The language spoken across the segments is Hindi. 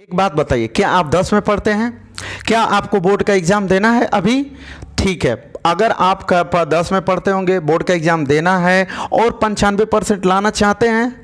एक बात बताइए, क्या आप 10 में पढ़ते हैं? क्या आपको बोर्ड का एग्जाम देना है अभी? ठीक है, अगर आप 10 में पढ़ते होंगे, बोर्ड का एग्जाम देना है और 95% लाना चाहते हैं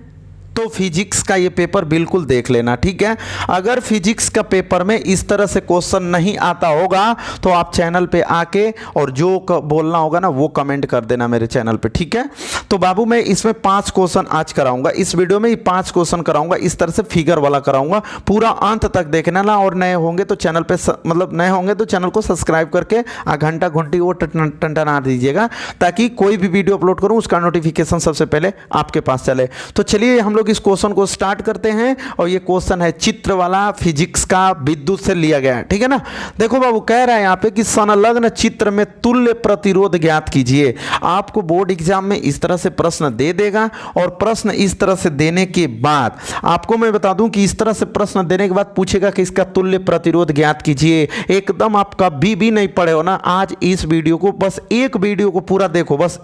तो फिजिक्स का ये पेपर बिल्कुल देख लेना, ठीक है। अगर फिजिक्स का पेपर में इस तरह से क्वेश्चन नहीं आता होगा तो आप चैनल पे आके और जो बोलना होगा ना वो कमेंट कर देना मेरे चैनल पे, ठीक है। तो बाबू मैं इसमें 5 क्वेश्चन आज कराऊंगा, इस वीडियो में ही 5 क्वेश्चन कराऊंगा, इस तरह से फिगर वाला कराऊंगा, पूरा अंत तक देखना ना। और नए होंगे तो चैनल पे नए होंगे तो चैनल को सब्सक्राइब करके घंटा घंटी वो टंटना दीजिएगा ताकि कोई भी वीडियो अपलोड करूं उसका नोटिफिकेशन सबसे पहले आपके पास चले। तो चलिए हम लोग इस क्वेश्चन को स्टार्ट करते हैं और ये क्वेश्चन है चित्र वाला, फिजिक्स का, विद्युत से लिया गया है, ठीक है ना। देखो बाबू कह रहा है यहां पे कि संलग्न चित्र में तुल्य प्रतिरोध ज्ञात कीजिए। आपको बोर्ड एग्जाम में इस तरह से प्रश्न दे देगा और प्रश्न इस तरह से देने के बाद आपको मैं बता दूं कि इस तरह से प्रश्न देने के बाद पूछेगा कि इसका तुल्य प्रतिरोध ज्ञात कीजिए। एकदम आप कभी भी नहीं पढ़े हो ना, आज इस वीडियो को, बस एक वीडियो को पूरा देखो, बस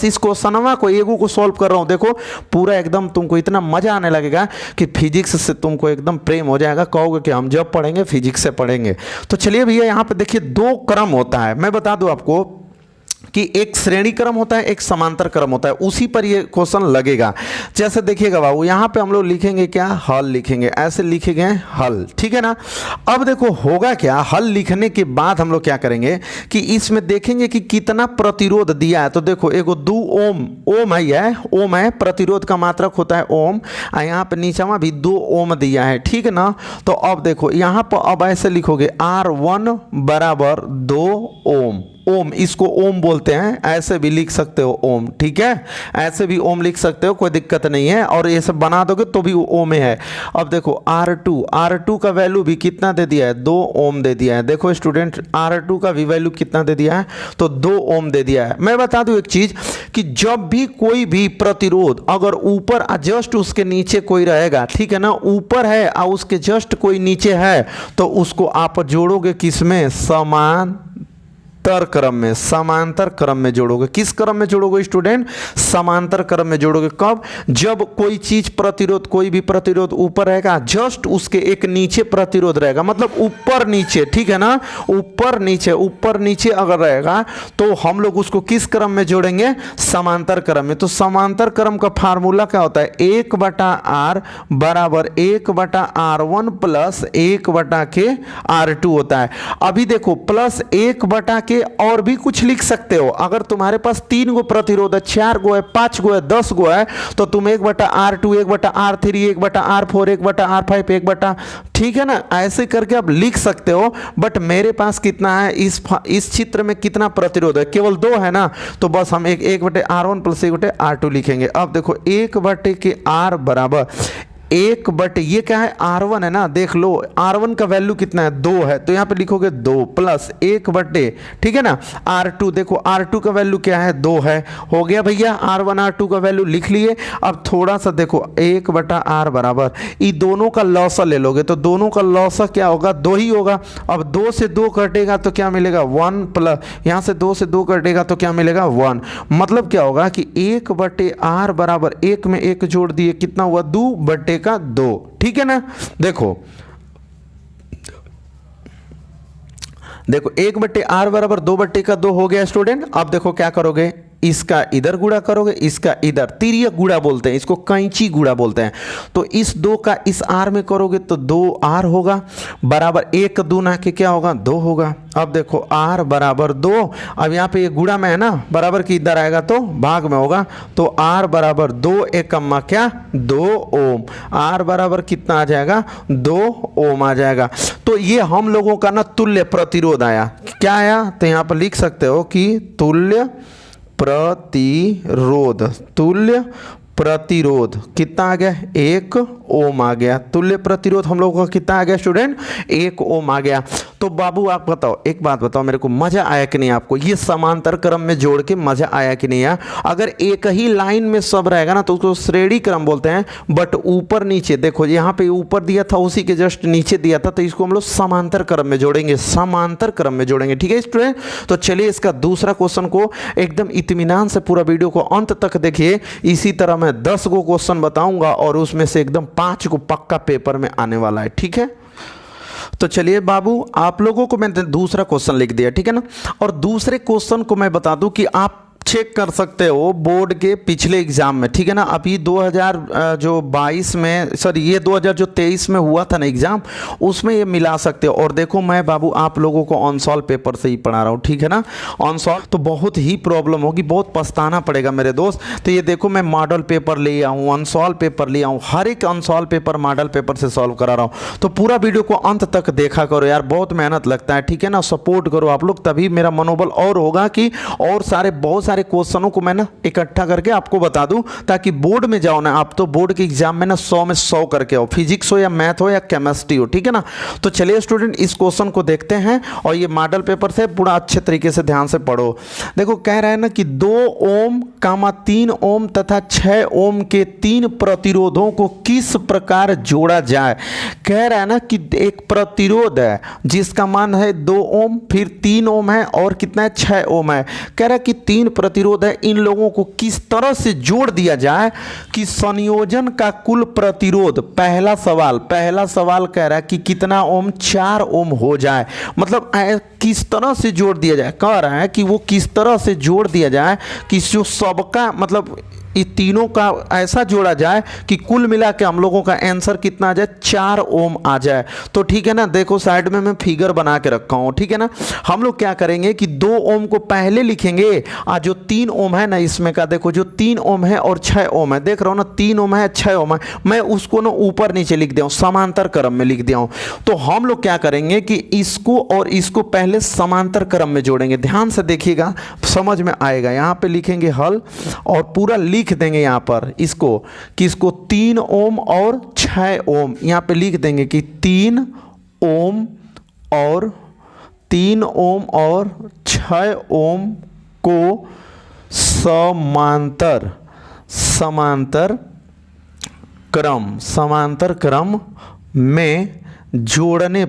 इस क्वेश्चनवा को एगो को सॉल्व कर रहा हूं, देखो पूरा एकदम तुमको इतना मजा आने लगेगा कि फिजिक्स से तुमको एकदम प्रेम हो जाएगा, कहोगे कि हम जब पढ़ेंगे फिजिक्स से पढ़ेंगे। तो चलिए भैया यहां पे देखिए 2 क्रम होता है, मैं बता दूं आपको कि एक श्रेणी क्रम होता है, एक समांतर क्रम होता है, उसी पर ये क्वेश्चन लगेगा। जैसे देखिएगा बाबू यहां पे हम लोग लिखेंगे क्या, हल लिखेंगे, ऐसे लिखेंगे हल, ठीक है ना। अब देखो होगा क्या, हल लिखने के बाद हम लोग क्या करेंगे कि इसमें देखेंगे कि कितना प्रतिरोध दिया है। तो देखो एगो 2 ओम है, ओम है, प्रतिरोध का मात्रक होता है ओम, और यहाँ पे नीचे में भी 2 ओम दिया है, ठीक है ना। तो अब देखो यहाँ पर अब ऐसे लिखोगे R1 बराबर 2 ओम, इसको ओम बोलते हैं, ऐसे भी लिख सकते हो ओम, ठीक है, ऐसे भी ओम लिख सकते हो, कोई दिक्कत नहीं है, और ये सब बना दोगे तो भी ओम है। अब देखो R2 का वैल्यू भी कितना दे दिया है, 2 ओम दे दिया है। देखो स्टूडेंट R2 का भी वैल्यू कितना दे दिया है, तो 2 ओम दे दिया है। मैं बता दूं एक चीज कि जब भी कोई भी प्रतिरोध अगर ऊपर जस्ट उसके नीचे कोई रहेगा, ठीक है ना, ऊपर है और उसके जस्ट कोई नीचे है तो उसको आप जोड़ोगे किसमें, समांतर क्रम में जोड़ोगे। किस क्रम में जोड़ोगे स्टूडेंट, समांतर क्रम में जोड़ोगे। कब, जब कोई चीज प्रतिरोध, कोई भी प्रतिरोध ऊपर रहेगा, जस्ट उसके एक नीचे प्रतिरोध रहेगा, मतलब ऊपर नीचे, ठीक है ना, ऊपर नीचे अगर रहेगा तो हम लोग उसको किस क्रम में जोड़ेंगे, समांतर क्रम में। तो समांतर क्रम का फार्मूला क्या होता है, 1/r बराबर 1/r1 प्लस 1/r2 होता है। अभी देखो प्लस 1/, और भी कुछ लिख सकते हो। अगर तुम्हारे पास 3 गो प्रतिरोध है, 4 गो है, 5 गो है, 10 गो है, तो तुम 1/r2, 1/r3, 1/r4, 1/r5, 1/, ठीक है ना, ऐसे करके आप लिख सकते हो। बट मेरे पास कितना है, इस चित्र में कितना प्रतिरोध है, केवल 2 है ना, तो बस हम 1/r1 प्लस 1/r2 लिखेंगे। अब देखो 1/r बराबर 1/, ये क्या है, R1 है ना, देख लो R1 का वैल्यू कितना है, 2 है, तो यहाँ पे लिखोगे 2 प्लस 1/, ठीक है ना, R2, देखो R2 का वैल्यू क्या है, 2 है, हो गया भैया, R1 R2 का वैल्यू लिख लिए। अब थोड़ा सा देखो 1/r बराबर, ये दोनों का लॉसा ले लोगे तो दोनों का लॉसा क्या होगा, 2 ही होगा। अब 2 से 2 कटेगा तो क्या मिलेगा, 1 प्लस, यहाँ से 2 से 2 कटेगा तो क्या मिलेगा, 1। मतलब क्या होगा कि 1/r बराबर 1 में 1 जोड़ दिए, कितना हुआ, 2/2 का 2, ठीक है ना। देखो 1/r बराबर 2/2 हो गया स्टूडेंट। अब देखो क्या करोगे, इसका इधर गुणा करोगे, इसका इधर, तिर्यक गुणा बोलते हैं इसको, कैंची गुणा बोलते हैं। तो इस 2 का इस r में करोगे तो 2r होगा, बराबर 1 दूना के क्या होगा, 2 होगा। अब देखो r बराबर 2, अब यहाँ पे ये गुणा में है ना, बराबर की इधर आएगा तो भाग में होगा, तो r बराबर 2 एकम्मा क्या, 2 ओम, r बराबर कितना आ जाएगा, 2 ओम आ जाएगा। तो ये हम लोगों का ना तुल्य प्रतिरोध आया, क्या आया, तो यहाँ पर लिख सकते हो कि तुल्य प्रतिरोध कितना आ गया, 1 ओम आ गया। तुल्य प्रतिरोध हम लोगों का कितना आ गया स्टूडेंट, 1 ओम आ गया। तो बाबू आप बताओ, एक बात बताओ मेरे को, मजा आया कि नहीं आपको, ये समांतर क्रम में जोड़ के मजा आया कि नहीं आया। अगर एक ही लाइन में सब रहेगा ना तो उसको श्रेणी क्रम बोलते हैं, बट ऊपर नीचे देखो, यहाँ पे ऊपर दिया था उसी के जस्ट नीचे दिया था, तो इसको हम लोग समांतर क्रम में जोड़ेंगे, समांतर क्रम में जोड़ेंगे, ठीक है स्टूडेंट। तो चलिए इसका दूसरा क्वेश्चन को एकदम इत्मीनान से पूरा वीडियो को अंत तक देखिए। इसी तरह मैं 10 गो क्वेश्चन बताऊंगा और उसमें से एकदम 5 को पक्का पेपर में आने वाला है, ठीक है। तो चलिए बाबू, आप लोगों को मैंने दूसरा क्वेश्चन लिख दिया, ठीक है ना। और दूसरे क्वेश्चन को मैं बता दूं कि आप चेक कर सकते हो बोर्ड के पिछले एग्जाम में, ठीक है ना। अभी 2022 में, सॉरी ये 2023 में हुआ था ना एग्जाम, उसमें ये मिला सकते हो। और देखो मैं बाबू आप लोगों को ऑन सॉल्व पेपर से ही पढ़ा रहा हूँ, ठीक है ना। ऑन सॉल्व तो बहुत ही प्रॉब्लम होगी, बहुत पछताना पड़ेगा मेरे दोस्त। तो ये देखो मैं मॉडल पेपर ले आऊँ, ऑन सॉल्व पेपर ले आऊँ, हर एक on solve paper model paper से सॉल्व करा रहा हूँ। तो पूरा वीडियो को अंत तक देखा करो यार, बहुत मेहनत लगता है, ठीक है ना। सपोर्ट करो आप लोग, तभी मेरा मनोबल और होगा कि और बहुत सारे क्वेश्चनों को मैं ना इकट्ठा करके आपको बता दूं, ताकि बोर्ड में जाओ ना आप, तो बोर्ड के एग्जाम में ना 100 में 100 करके आओ, फिजिक्स हो या मैथ हो या केमिस्ट्री हो, ठीक है ना। तो चलिए स्टूडेंट इस क्वेश्चन को देखते हैं, और ये मॉडल पेपर से पूरा अच्छे तरीके से ध्यान से पढ़ो। देखो कह रहा है ना कि 2 ओम, 3 ओम तथा 6 ओम के 3 प्रतिरोधों को किस प्रकार जोड़ा जाए। कह रहा है ना कि एक प्रतिरोध है जिसका मान है 2 ओम, फिर 3 ओम है, और कितना है 6 ओम है। कह रहा है कि 3 प्रतिरोध है, इन लोगों को किस तरह से जोड़ दिया जाए कि संयोजन का कुल प्रतिरोध, पहला सवाल कह रहा है कि कितना ओम, 4 ओम हो जाए। मतलब किस तरह से जोड़ दिया जाए, कह रहा है कि वो किस तरह से जोड़ दिया जाए कि जो सबका मतलब ये तीनों का ऐसा जोड़ा जाए कि कुल मिला के हम लोगों का आंसर कितना आ जाए, 4 ओम आ जाए। तो ठीक है ना, देखो साइड में मैं फिगर बना के रखा हूँ, ठीक है ना। हम लोग क्या करेंगे कि 2 ओम को पहले लिखेंगे, और जो 3 ओम है ना इसमें का, देखो जो 3 ओम है और 6 ओम है, देख रहा हूँ ना 3 ओम है 6 ओम है, मैं उसको ना ऊपर नीचे लिख दिया हूँ, समांतर क्रम में लिख दिया हूँ। तो हम लोग क्या करेंगे कि इसको और इसको पहले समांतर क्रम में जोड़ेंगे। ध्यान से देखिएगा, समझ में आएगा। यहाँ पे लिखेंगे हल और पूरा लिख देंगे यहां पर इसको, कि इसको 3 ओम और 6 ओम यहां पे लिख देंगे कि 3 ओम और 6 ओम को समांतर क्रम में जोड़ने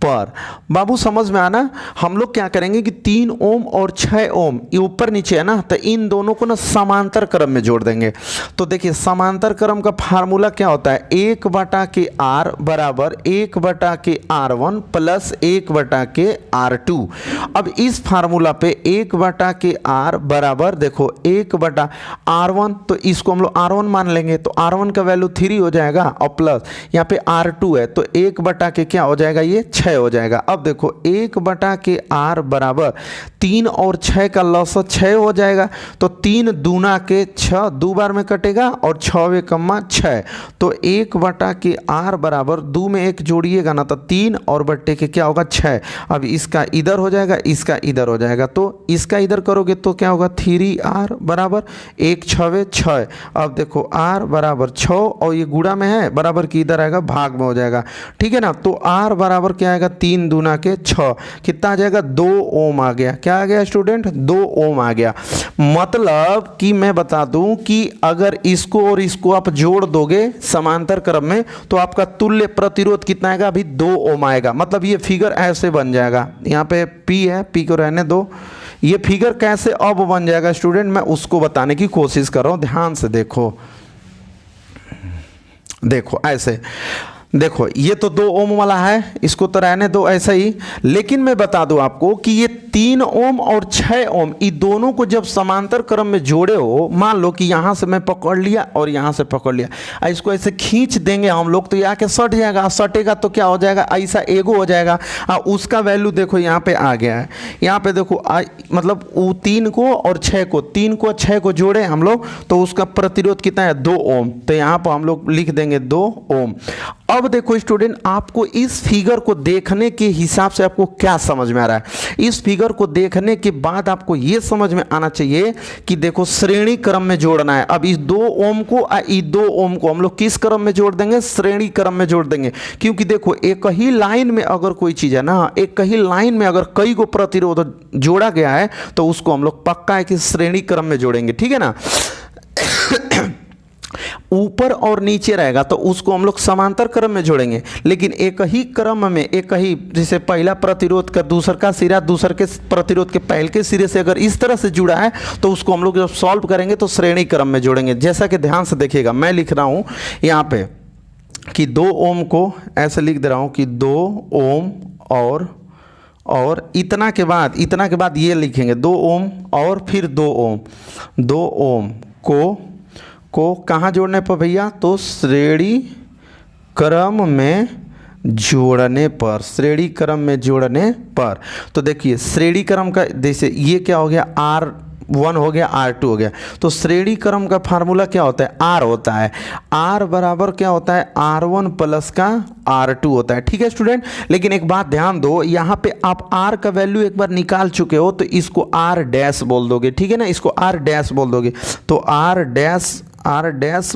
पर बाबू समझ में आना। हम लोग क्या करेंगे कि 3 ओम और 6 ओम ये ऊपर नीचे है ना, तो इन दोनों को ना समांतर क्रम में जोड़ देंगे। तो देखिए समांतर क्रम का फार्मूला क्या होता है, 1/r बराबर 1/r1 प्लस 1/r2। अब इस फार्मूला पे 1/r बराबर देखो 1/r1, तो इसको हम लोग r1 मान लेंगे, तो r1 का वैल्यू 3 हो जाएगा, और प्लस यहाँ पे r2 है, तो 1/ क्या हो जाएगा, ये 6 हो जाएगा। अब देखो 1/r बराबर 3 और 6 का लॉस 6 हो जाएगा, तो 3 दूना के 6, 2 बार में कटेगा, और 6 कम्मा 6, तो 1/r बराबर 2 में 1 जोड़िएगा ना, तो 3 और बट्टे के क्या होगा 6। अब इसका इधर हो जाएगा, इसका इधर हो जाएगा, तो इसका इधर करोगे तो क्या होगा 3r बराबर 1 6 6। अब देखो r बराबर 6, और ये गुणा में है, बराबर की इधर आएगा, भाग में हो जाएगा, ठीक है ना। तो r बराबर क्या आएगा, 3 दूना के 6, कितना आ जाएगा 2 ओम आ गया। क्या आ गया स्टूडेंट, 2 ओम आ गया। मतलब कि मैं बता दूं कि अगर इसको और इसको आप जोड़ दोगे समांतर क्रम में, तो आपका तुल्य प्रतिरोध कितना आएगा, अभी 2 ओम आएगा। मतलब ये फिगर ऐसे बन जाएगा, यहाँ पे P है, P को रहने दो। ये फिगर कैसे अब बन जाएगा स्टूडेंट, मैं उसको बताने की कोशिश कर रहा हूं, ध्यान से देखो। देखो ऐसे, देखो ये तो 2 ओम वाला है, इसको तो रहने दो ऐसा ही। लेकिन मैं बता दूं आपको कि ये 3 ओम और 6 ओम ये दोनों को जब समांतर क्रम में जोड़े हो, मान लो कि यहां से मैं पकड़ लिया और यहां से पकड़ लिया, इसको ऐसे खींच देंगे हम लोग, तो ये आके सट जाएगा, सटेगा तो क्या हो जाएगा, ऐसा एगो हो जाएगा। उसका वैल्यू देखो यहाँ पे आ गया है, यहाँ पे देखो मतलब वो 3 को और 6 को, 3 को 6 को जोड़े हम लोग, तो उसका प्रतिरोध कितना है 2 ओम, तो यहाँ पर हम लोग लिख देंगे 2 ओम। अब देखो स्टूडेंट, आपको इस फिगर को देखने के हिसाब से आपको क्या समझ में आ रहा है, इस फिगर को देखने के बाद आपको यह समझ में आना चाहिए कि देखो श्रेणी क्रम में जोड़ना है। अब इस 2 ओम को इस 2 ओम को हम लोग किस क्रम में जोड़ देंगे, श्रेणी क्रम में जोड़ देंगे। क्योंकि देखो एक ही लाइन में अगर कोई चीज है ना, एक ही लाइन में अगर कई को प्रतिरोध जोड़ा गया है, तो उसको हम लोग पक्का है कि श्रेणी क्रम में जोड़ेंगे, ठीक है ना। ऊपर और नीचे रहेगा तो उसको हम लोग समांतर क्रम में जोड़ेंगे, लेकिन एक ही क्रम में एक ही, जैसे पहला प्रतिरोध का दूसर का सिरा दूसर के प्रतिरोध के पहले के सिरे से अगर इस तरह से जुड़ा है तो उसको हम लोग जब सॉल्व करेंगे तो श्रेणी क्रम में जोड़ेंगे। जैसा कि ध्यान से देखिएगा, मैं लिख रहा हूँ यहाँ पे कि 2 ओम को ऐसे लिख दे रहा हूँ कि 2 ओम और इतना के बाद ये लिखेंगे 2 ओम और फिर 2 ओम। 2 ओम को कहाँ जोड़ने पर भैया? तो श्रेणी क्रम में जोड़ने पर, श्रेणी क्रम में जोड़ने पर। तो देखिए श्रेणी क्रम का, जैसे ये क्या हो गया, R1 हो गया, R2 हो गया, तो श्रेणी क्रम का फार्मूला क्या होता है? R होता है। R बराबर क्या होता है? R1 प्लस का R2 होता है। ठीक है स्टूडेंट, लेकिन एक बात ध्यान दो, यहाँ पे आप R का वैल्यू एक बार निकाल चुके हो तो इसको R डैश बोल दोगे, ठीक है ना, इसको R डैश बोल दोगे। तो R डैश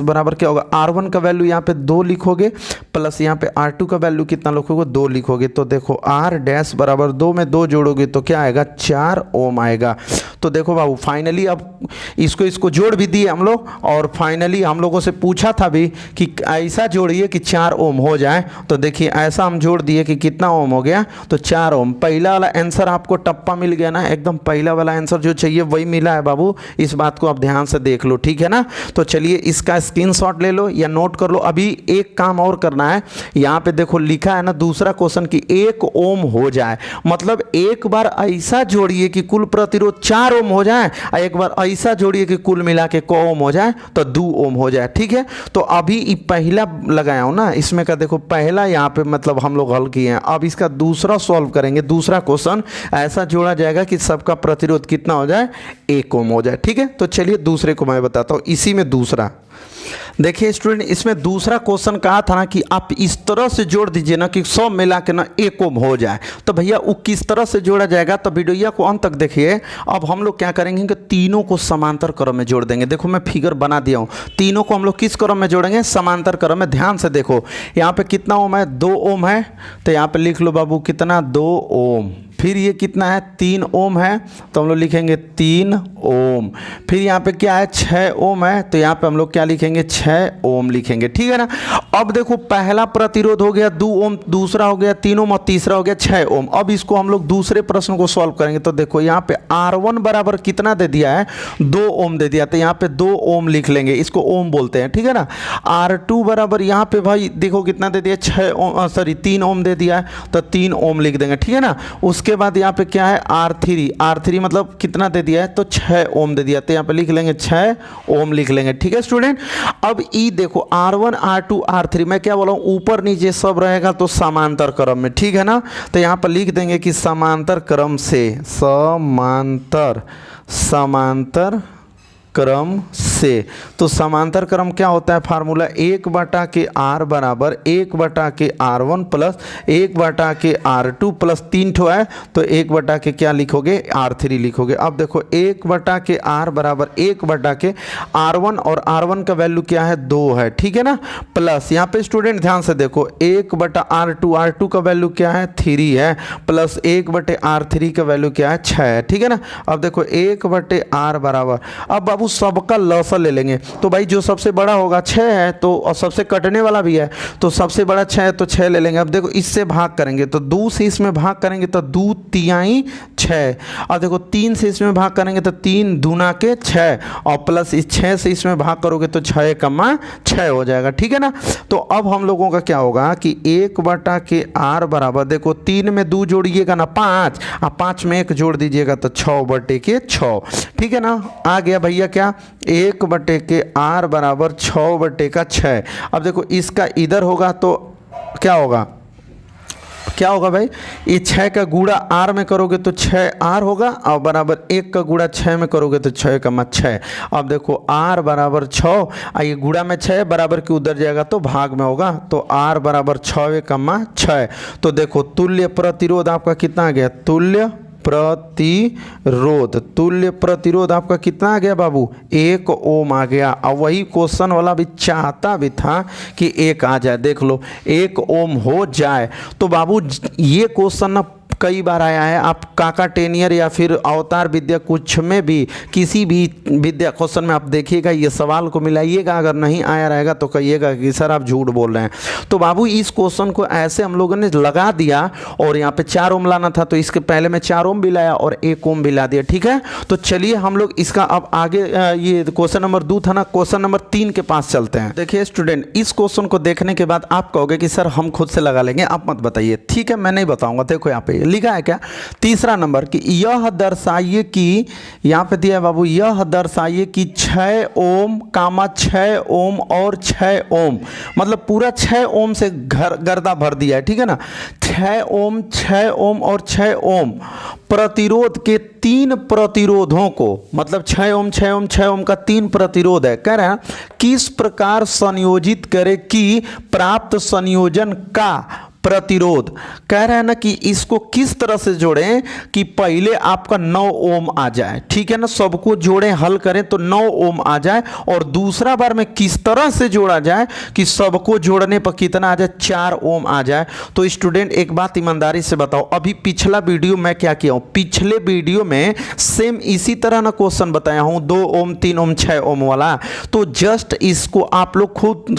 बराबर क्या होगा? R1 का वैल्यू यहाँ पे 2 लिखोगे प्लस यहाँ पे R2 का वैल्यू कितना लिखोगे? 2 लिखोगे। तो देखो R डैश बराबर 2 में 2 जोड़ोगे तो क्या आएगा? 4 ओम आएगा। तो देखो बाबू फाइनली अब इसको जोड़ भी दिए हम लोग, और फाइनली हम लोगों से पूछा था भी कि ऐसा जोड़िए कि 4 ओम हो जाए। तो देखिए ऐसा हम जोड़ दिए कि कितना ओम हो गया? तो 4 ओम। पहला वाला आंसर आपको टप्पा मिल गया ना, एकदम पहला वाला आंसर जो चाहिए वही मिला है बाबू। इस बात को आप ध्यान से देख लो, ठीक है ना। तो चलिए इसका स्क्रीनशॉट ले लो या नोट कर लो। अभी एक काम और करना है, यहाँ पे देखो लिखा है ना दूसरा क्वेश्चन कि 1 ओम हो जाए, मतलब एक बार ऐसा जोड़िए कि कुल प्रतिरोध 4 ओम हो जाए, और एक बार ऐसा जोड़िए कि कुल मिला के को ओम हो जाए तो 2 ओम हो जाए। ठीक है, तो अभी पहला लगाया हूं ना, इसमें का देखो पहला यहाँ पे मतलब हम लोग हल किए हैं। अब इसका दूसरा सॉल्व करेंगे, दूसरा क्वेश्चन ऐसा जोड़ा जाएगा कि सबका प्रतिरोध कितना हो जाए? 1 ओम हो जाए। ठीक है, तो चलिए दूसरे को मैं बताता हूँ। इसी में दूसरा देखिए स्टूडेंट, इसमें दूसरा क्वेश्चन कहा था ना कि आप इस तरह से जोड़ दीजिए ना कि सब मिला के ना 1 ओम हो जाए। तो भैया वो किस तरह से जोड़ा जाएगा? तो वीडियो को अंत तक देखिए। अब हम लोग क्या करेंगे कि तीनों को समांतर क्रम में जोड़ देंगे। देखो मैं फिगर बना दिया हूँ, तीनों को हम लोग किस क्रम में जोड़ेंगे? समांतर क्रम में। ध्यान से देखो यहाँ पे कितना ओम है? 2 ओम है, तो यहाँ पे लिख लो बाबू कितना? 2 ओम। फिर ये कितना है? 3 ओम है, तो हम लोग लिखेंगे 3 ओम। फिर यहाँ पे क्या है? 6 ओम है, तो यहाँ पे हम लोग क्या लिखेंगे? 6 ओम लिखेंगे। ठीक है ना। अब देखो पहला प्रतिरोध हो गया 2 ओम, दूसरा हो गया 3 ओम और तीसरा हो गया 6 ओम। अब इसको हम लोग दूसरे प्रश्न को सॉल्व करेंगे। तो देखो यहाँ पे R1 बराबर कितना दे दिया है? 2 ओम दे दिया, तो यहाँ पे 2 ओम लिख लेंगे, इसको ओम बोलते हैं। ठीक है ना। R2 बराबर यहाँ पे भाई देखो कितना दे दिया? 6 ओम, सॉरी 3 ओम दे दिया है, तो 3 ओम लिख देंगे। ठीक है ना। उसके बाद यहाँ पे क्या है? R3 मतलब कितना दे दिया है? तो 6 ओम दे दिया, तो यहाँ पे लिख लेंगे 6 ओम लिख लेंगे। ठीक है स्टूडेंट। अब ई देखो R1 R2 R3, मैं क्या बोला हूँ? ऊपर नीचे सब रहेगा तो समांतर क्रम में। ठीक है ना। तो यहाँ पर लिख देंगे कि समांतर क्रम से, समांतर क्रम से। तो समांतर क्रम क्या होता है? फार्मूला 1/R बराबर 1/R1 प्लस 1/R2 प्लस 3 ठो है, तो 1/ क्या लिखोगे? R3 लिखोगे। अब देखो 1/R बराबर 1/R1, और R1 का वैल्यू क्या है? 2 है। ठीक है ना। प्लस यहाँ पे स्टूडेंट ध्यान से देखो 1/R2, R2 का वैल्यू क्या है? 3 है, प्लस 1/R3 का वैल्यू क्या है? 6 है। ठीक है ना। अब देखो 1/R बराबर, अब बाबू सबका लॉसल ले लेंगे, तो भाई जो सबसे बड़ा होगा 6 है, तो और सबसे कटने वाला भी है, तो सबसे बड़ा 6 है तो 6 ले लेंगे। अब देखो इससे भाग करेंगे तो 2 से इसमें भाग करेंगे तो 2 तिहाई 6, और देखो 3 से इसमें भाग करेंगे तो 3 दूना के 6, और प्लस इस 6 से इसमें भाग करोगे तो 6 हो जाएगा। ठीक है ना। तो अब हम लोगों का क्या होगा कि 1/R बराबर देखो 3 में 2 जोड़िएगा ना 5, और 5 में 1 जोड़ दीजिएगा तो 6/6। ठीक है ना। आ गया भैया क्या? 1/R बराबर 6/6। अब देखो इसका इधर होगा तो क्या होगा? क्या होगा भाई? ये 6 का गुणा R में करोगे तो 6R होगा, और बराबर 1 का गुणा 6 में करोगे तो 6 अब देखो R बराबर 6, ये गुणा में 6 बराबर के उधर जाएगा तो भाग में होगा, तो R बराबर 6 तो देखो तुल्य प्रतिरोध आपका कितना आ गया? तुल्य प्रतिरोध आपका कितना आ गया बाबू? 1 ओम आ गया। और वही क्वेश्चन वाला भी चाहता भी था कि 1 आ जाए। देख लो 1 ओम हो जाए। तो बाबू ये क्वेश्चन ना कई बार आया है, आप काकाटेनियर या फिर अवतार विद्या कुछ में भी किसी भी विद्या क्वेश्चन में आप देखिएगा ये सवाल को मिलाइएगा, अगर नहीं आया रहेगा तो कहिएगा कि सर आप झूठ बोल रहे हैं। तो बाबू इस क्वेश्चन को ऐसे हम लोगों ने लगा दिया और यहाँ पे 4 ओम लाना था तो इसके पहले में 4 ओम भी लाया और 1 ओम भी ला दिया। ठीक है, तो चलिए हम लोग इसका अब आगे ये क्वेश्चन नंबर 2 था ना, क्वेश्चन नंबर 3 के पास चलते हैं। देखिए स्टूडेंट, इस क्वेश्चन को देखने के बाद आप कहोगे कि सर हम खुद से लगा लेंगे, आप मत बताइए। ठीक है, मैं नहीं बताऊंगा। देखो यहाँ पे लिखा है क्या, तीसरा नंबर कि यह दर्शाइए कि, यहाँ पे दिया है बाबू, यह दर्शाइए कि 6 ओम कामा 6 ओम और 6 ओम, मतलब पूरा 6 ओम से गर्दा भर दिया है। ठीक है ना, 6 ओम 6 ओम और 6 ओम प्रतिरोध के 3 प्रतिरोधों को, मतलब 6 ओम 6 ओम 6 ओम का 3 प्रतिरोध है, कह रहे हैं किस प्रकार संयोजित करें कि प्राप्त संयोजन का प्रतिरोध, कह रहे हैं ना कि इसको किस तरह से जोड़ें कि पहले आपका 9 ओम आ जाए। ठीक है ना, सबको जोड़ें, हल करें तो 9 ओम आ जाए, और दूसरा बार में किस तरह से जोड़ा जाए कि सबको जोड़ने पर कितना आ जाए, 4 ओम आ जाए। तो स्टूडेंट एक बात ईमानदारी से बताओ, अभी पिछला वीडियो मैं क्या किया हूं, पिछले वीडियो में सेम इसी तरह ना क्वेश्चन बताया हूं, 2 ओम 3 ओम 6 ओम वाला। तो जस्ट इसको आप लोग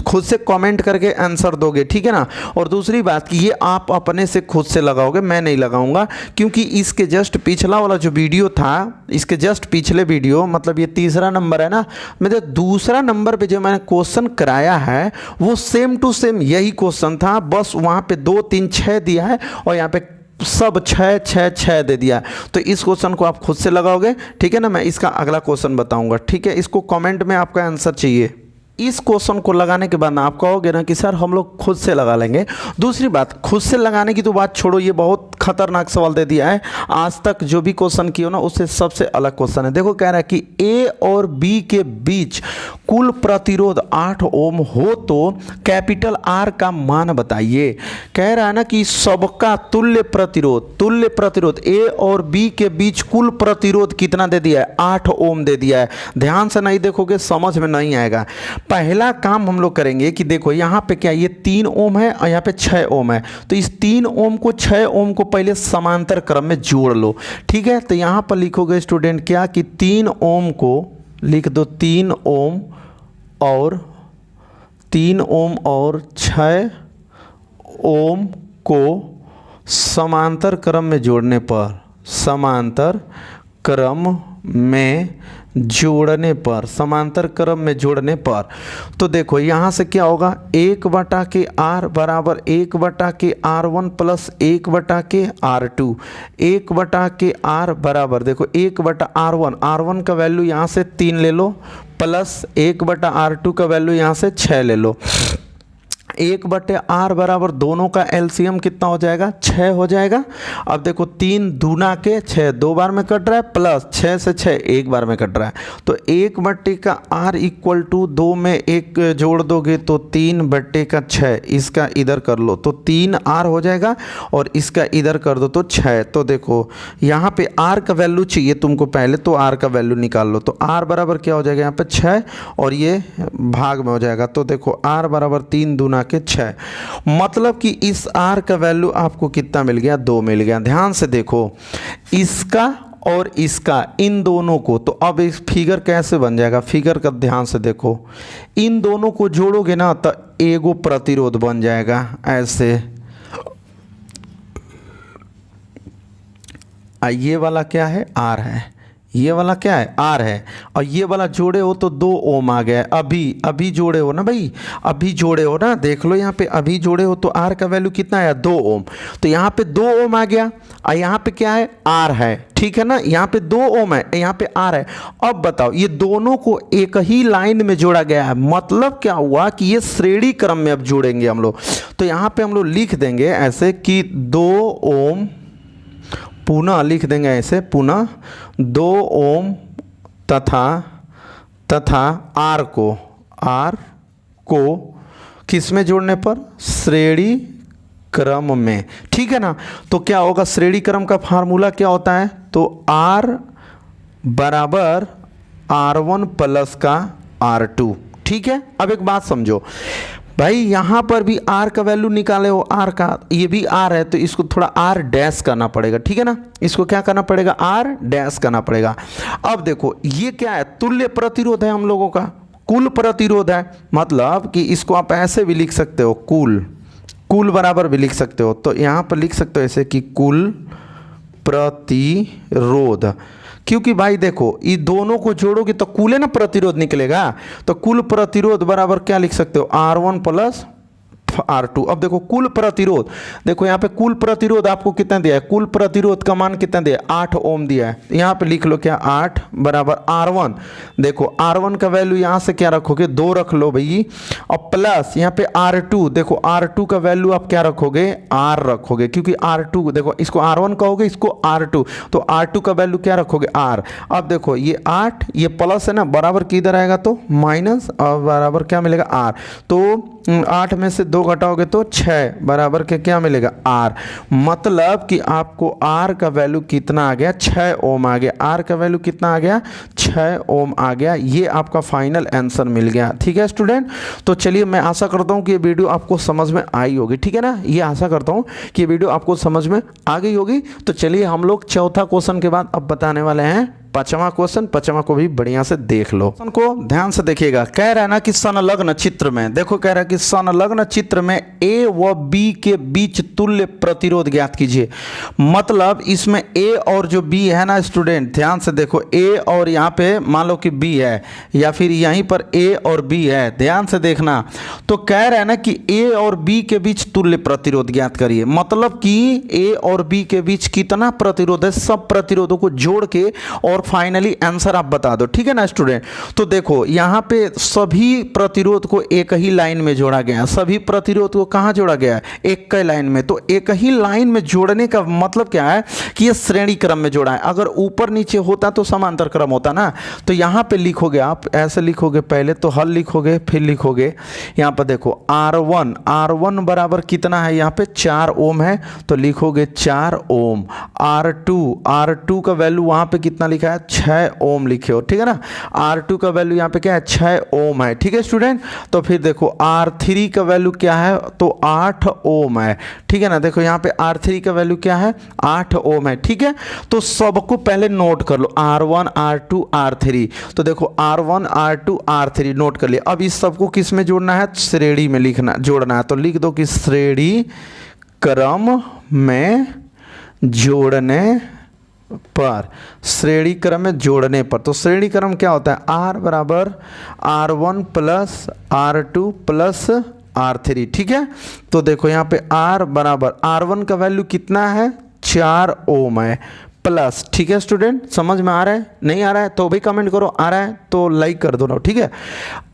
खुद से कमेंट करके आंसर दोगे। ठीक है ना, और दूसरी बात ये आप अपने से खुद से लगाओगे, मैं नहीं लगाऊंगा, क्योंकि इसके जस्ट पिछला वाला जो वीडियो था, इसके जस्ट पिछले वीडियो, मतलब ये तीसरा नंबर है ना, मेरे दूसरा नंबर पे जो मैंने क्वेश्चन कराया है वो सेम टू सेम यही क्वेश्चन था, बस वहां पे 2 3 6 दिया है और यहाँ पे सब 6 6 6 दे दिया। तो इस क्वेश्चन को आप खुद से लगाओगे। ठीक है ना, मैं इसका अगला क्वेश्चन बताऊंगा। ठीक है, इसको कमेंट में आपका आंसर चाहिए। इस क्वेश्चन को लगाने के बाद ना आप कहोगे ना कि सर हम लोग खुद से लगा लेंगे। दूसरी बात, खुद से लगाने की तो बात छोड़ो, ये बहुत खतरनाक सवाल दे दिया है, आज तक जो भी क्वेश्चन किया ना उससे सबसे अलग क्वेश्चन है। देखो कह रहा है कि ए और बी के बीच कुल प्रतिरोध 8 ओम हो तो कैपिटल आर का मान बताइए। कह रहा है ना कि सबका तुल्य प्रतिरोध ए और बी के बीच कुल प्रतिरोध कितना दे दिया है, 8 ओम दे दिया है। ध्यान से नहीं देखोगे समझ में नहीं आएगा। पहला काम हम लोग करेंगे कि देखो यहाँ पे क्या, ये 3 ओम है और यहाँ पे 6 ओम है, तो इस 3 ओम को 6 ओम को पहले समांतर क्रम में जोड़ लो। ठीक है, तो यहाँ पर लिखोगे स्टूडेंट क्या कि 3 ओम को लिख दो, 3 ओम और 6 ओम को समांतर क्रम में जोड़ने पर, समांतर क्रम में जोड़ने पर तो देखो यहाँ से क्या होगा, 1/r बराबर 1/r1 प्लस 1/r2, 1/r बराबर देखो 1/r1 का वैल्यू यहाँ से 3 ले लो, प्लस 1/r2 का वैल्यू यहाँ से 6 ले लो। 1/r बराबर दोनों का एलसीएम कितना हो जाएगा, 6 हो जाएगा। अब देखो 3 दूना के 6 2 बार में कट रहा है, प्लस 6 से 6 1 बार में कट रहा है, तो 1/r इक्वल टू 2 में 1 जोड़ दोगे तो 3/6, इसका इधर कर लो तो 3r हो जाएगा और इसका इधर कर दो तो 6। तो देखो यहाँ पे r का वैल्यू चाहिए तुमको पहले, तो r का वैल्यू निकाल लो, तो r बराबर क्या हो जाएगा यहाँ पे 6 और ये भाग में हो जाएगा, तो देखो r बराबर 3 दूना के 6, मतलब कि इस r का वैल्यू आपको कितना मिल गया, 2 मिल गया। ध्यान से देखो इसका और इसका, इन दोनों को, तो अब इस फिगर कैसे बन जाएगा, फिगर का ध्यान से देखो, इन दोनों को जोड़ोगे ना तो एगो प्रतिरोध बन जाएगा ऐसे। ये वाला क्या है, R है, ये वाला क्या है, R है, और ये वाला जोड़े हो तो 2 ओम आ गया। अभी जोड़े हो ना भाई, अभी जोड़े हो ना, देख लो यहाँ पे अभी जोड़े हो तो R का वैल्यू कितना आया, 2 ओम, तो यहाँ पे 2 ओम आ गया और यहाँ पे क्या है, R है। ठीक है ना, यहाँ पे 2 ओम है, यहाँ पे R है। अब बताओ ये दोनों को एक ही लाइन में जोड़ा गया है, मतलब क्या हुआ कि ये श्रेणी क्रम में अब जोड़ेंगे हम लोग। तो यहाँ पे हम लोग लिख देंगे ऐसे कि 2 ओम, पुनः लिख देंगे ऐसे, पुनः 2 ओम तथा R को किस में जोड़ने पर, श्रेणी क्रम में। ठीक है ना, तो क्या होगा, श्रेणी क्रम का फार्मूला क्या होता है, तो R बराबर R1 प्लस का R2। ठीक है, अब एक बात समझो, भाई यहाँ पर भी आर का वैल्यू निकाले हो, आर का, ये भी आर है तो इसको थोड़ा आर डैश करना पड़ेगा, ठीक है ना, इसको क्या करना पड़ेगा, आर डैश करना पड़ेगा। अब देखो ये क्या है, तुल्य प्रतिरोध है हम लोगों का, कुल प्रतिरोध है, मतलब कि इसको आप ऐसे भी लिख सकते हो, कुल बराबर भी लिख सकते हो, तो यहाँ पर लिख सकते हो ऐसे कि कुल प्रतिरोध, क्योंकि भाई देखो ये दोनों को जोड़ोगे तो कुल है ना प्रतिरोध निकलेगा, तो कुल प्रतिरोध बराबर क्या लिख सकते हो, R1 प्लस R2। अब देखो कुल प्रतिरोध, देखो यहाँ पे कुल प्रतिरोध आपको कितना दिया है, कुल प्रतिरोध का मान कितना दिया है, 8 ओम दिया है, यहाँ पे लिख लो क्या, 8 बराबर R1, देखो R1 का वैल्यू यहाँ से क्या रखोगे, 2 रख लो भाई, और प्लस यहाँ पे R2, देखो R2 का वैल्यू आप क्या रखोगे, R रखोगे, क्योंकि R2 देखो इसको R1 कहोगे, इसको R2, तो R2 का वैल्यू क्या रखोगे, R। अब देखो ये 8, ये प्लस है ना, बराबर किधर आएगा तो माइनस, और बराबर क्या मिलेगा, R, तो 8 में से 2 घटाओगे तो 6 बराबर के क्या मिलेगा, R। मतलब कि आपको R का वैल्यू कितना आ गया, 6 ओम आ गया, R का वैल्यू कितना आ गया, 6 ओम आ गया, ये आपका फाइनल आंसर मिल गया। ठीक है स्टूडेंट, तो चलिए मैं आशा करता हूँ कि ये वीडियो आपको समझ में आई होगी, ठीक है ना, ये आशा करता हूँ कि ये वीडियो आपको समझ में आ गई होगी। तो चलिए हम लोग चौथा क्वेश्चन के बाद अब बताने वाले हैं पांचवा क्वेश्चन, पांचवा को भी बढ़िया से देख लो, को ध्यान से देखिएगा। कह रहा है ना कि संलग्न चित्र में, देखो कह रहा है कि संलग्न चित्र में ए व बी के बीच तुल्य प्रतिरोध ज्ञात कीजिए। मतलब इसमें ए और जो बी है ना स्टूडेंट, ध्यान से देखो, ए और यहाँ पे मान लो कि बी है, या फिर यहीं पर ए और बी है, ध्यान से देखना। तो कह रहा है ना कि ए और बी के बीच तुल्य प्रतिरोध ज्ञात करिए, मतलब कि ए और बी के बीच कितना प्रतिरोध है, सब प्रतिरोधों को जोड़ के और फाइनली आंसर आप बता दो, ठीक है ना स्टूडेंट। तो देखो यहाँ पे सभी प्रतिरोध को एक ही लाइन में जोड़ा गया, सभी प्रतिरोध को कहाँ जोड़ा गया है, एक ही लाइन में। तो एक ही लाइन में जोड़ने का मतलब क्या है कि ये श्रेणी क्रम में जोड़ा है, अगर ऊपर नीचे होता तो समांतर क्रम होता ना। तो यहाँ पे लिखोगे आप, ऐसे लिखोगे, पहले तो हल लिखोगे, फिर लिखोगे यहाँ पर देखो R1 बराबर कितना है, यहाँ पे 4 ओम है, तो लिखोगे 4 ओम। R2 का वैल्यू वहाँ पे कितना लिखा है, 6 ओम लिखे हो, ठीक है ना। R2 का वैल्यू यहाँ पे क्या है, 6 ओम है, ठीक है स्टूडेंट। तो फिर देखो R3 का वैल्यू क्या है, तो 8 ओम है, ठीक है ना। देखो यहाँ पे R3 का वैल्यू क्या है, 8 ओम है, ठीक है। तो सबको पहले नोट कर लो, R1 R2 R3। तो देखो R1 R2 R3 नोट कर लिया। अब इस सबको किस में जोड़ना है, श्रेणी में लिखना जोड़ना है, तो लिख दो कि श्रेणी क्रम में जोड़ने पर, श्रेणी क्रम में जोड़ने पर। तो श्रेणी क्रम क्या होता है, R बराबर R1 plus R2 plus R3, ठीक है। तो देखो यहाँ पे R बराबर R1 का वैल्यू कितना है, 4 ओम है, प्लस, ठीक है स्टूडेंट, समझ में आ रहा है, नहीं आ रहा है तो भी कमेंट करो, आ रहा है तो लाइक कर दो ना, ठीक है।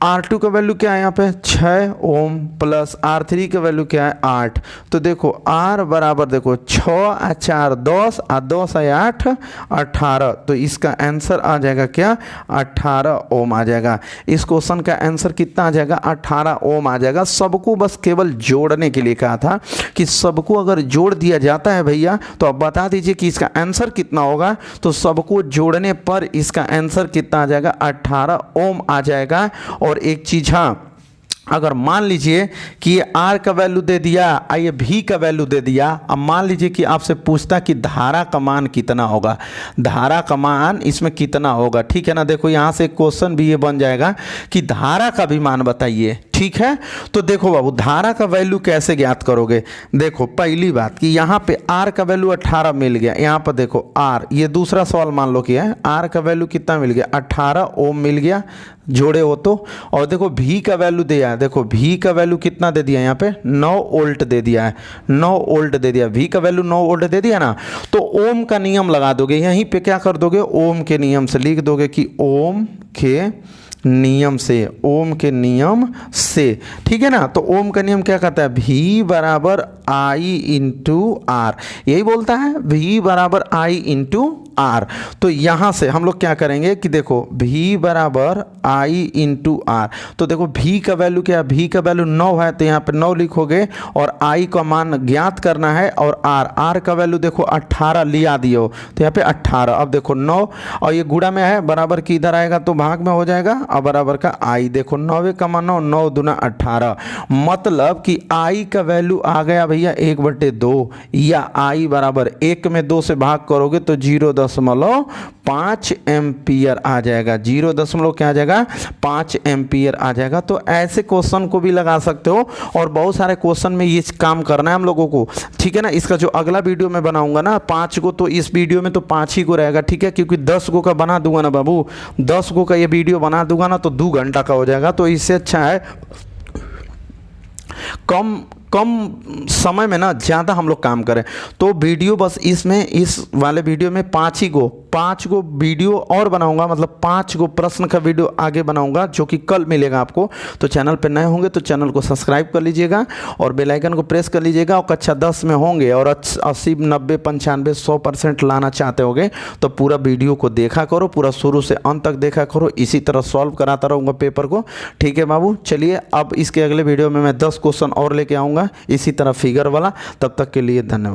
R2 का वैल्यू क्या है यहाँ पे, 6 ओम, प्लस R3 का वैल्यू क्या है, 8। तो देखो R बराबर देखो 6 4 10 10 8 18, तो इसका आंसर आ जाएगा क्या, 18 ओम आ जाएगा। इस क्वेश्चन का आंसर कितना आ जाएगा, 18 ओम आ जाएगा। सबको बस केवल जोड़ने के लिए कहा था कि सबको अगर जोड़ दिया जाता है भैया तो आप बता दीजिए कि इसका आंसर कितना होगा। तो सबको जोड़ने पर इसका आंसर कितना आ जाएगा, 18 ओम आ जाएगा। और एक चीज, हाँ, अगर मान लीजिए कि ये R का वैल्यू दे दिया, ये V का वैल्यू दे दिया, अब मान लीजिए कि आपसे पूछता कि धारा का मान कितना होगा, धारा का मान इसमें कितना होगा, ठीक है ना। देखो यहाँ से क्वेश्चन भी ये बन जाएगा कि धारा का भी मान बताइए, ठीक है। तो देखो बाबू, धारा का वैल्यू कैसे ज्ञात करोगे। देखो पहली बात कि यहाँ पे R का वैल्यू 18 मिल गया, यहाँ पर देखो R, ये दूसरा सवाल मान लो कि है, R का वैल्यू कितना मिल गया, 18 ओम मिल गया, जोड़े हो तो। और देखो V का वैल्यू दिया है, देखो V का वैल्यू कितना दे दिया, यहाँ पे 9 वोल्ट दे दिया है, 9 वोल्ट दे दिया, V का वैल्यू 9 वोल्ट दे दिया ना। तो ओम का नियम लगा दोगे, यहीं पे क्या कर दोगे, ओम के नियम से लिख दोगे कि ओम के नियम से, ओम के नियम से, ठीक है ना। तो ओम का नियम क्या कहता है, V बराबर I इंटू R, यही बोलता है, V बराबर I इंटू R। तो यहाँ से हम लोग क्या करेंगे कि देखो V बराबर I इंटू R, तो देखो V का वैल्यू क्या है, V का वैल्यू 9 है, तो यहाँ पे 9 लिखोगे, और I का मान ज्ञात करना है, और R का वैल्यू देखो 18 लिया दियो, तो यहाँ पे 18। अब देखो 9 और ये गुणा में है, बराबर की इधर आएगा तो भाग में हो जाएगा, अब बराबर का आई, देखो 9 कमा 9, 9 दूना 18, मतलब कि आई का वैल्यू आ गया भैया 1/2, या आई बराबर 1 में 2 से भाग करोगे तो 0.5 एम्पियर आ जाएगा, 0. क्या आ जाएगा 5 एम्पियर आ जाएगा। तो ऐसे क्वेश्चन को भी लगा सकते हो और बहुत सारे क्वेश्चन में ये काम करना है हम लोगों को, ठीक है ना। इसका जो अगला वीडियो मैं बनाऊंगा ना 5 को, तो इस वीडियो में तो 5 ही को रहेगा, ठीक है, क्योंकि 10 को का बना दूंगा ना बाबू, 10 को का ये वीडियो बना दूंगा ना तो 2 घंटा का हो जाएगा। तो इससे अच्छा है कम समय में ना ज़्यादा हम लोग काम करें। तो वीडियो बस इसमें इस वाले वीडियो में 5 को वीडियो और बनाऊंगा, मतलब 5 को प्रश्न का वीडियो आगे बनाऊंगा जो कि कल मिलेगा आपको। तो चैनल पे नए होंगे तो चैनल को सब्सक्राइब कर लीजिएगा और बेल आइकन को प्रेस कर लीजिएगा। और कक्षा 10 में होंगे और 80, 90, 95, 100% लाना चाहते होगे तो पूरा वीडियो को देखा करो, पूरा शुरू से अंत तक देखा करो, इसी तरह सॉल्व कराता रहूँगा पेपर को, ठीक है बाबू। चलिए अब इसके अगले वीडियो में मैं 10 क्वेश्चन और लेके आऊँगा इसी तरह फिगर वाला। तब तक के लिए धन्यवाद।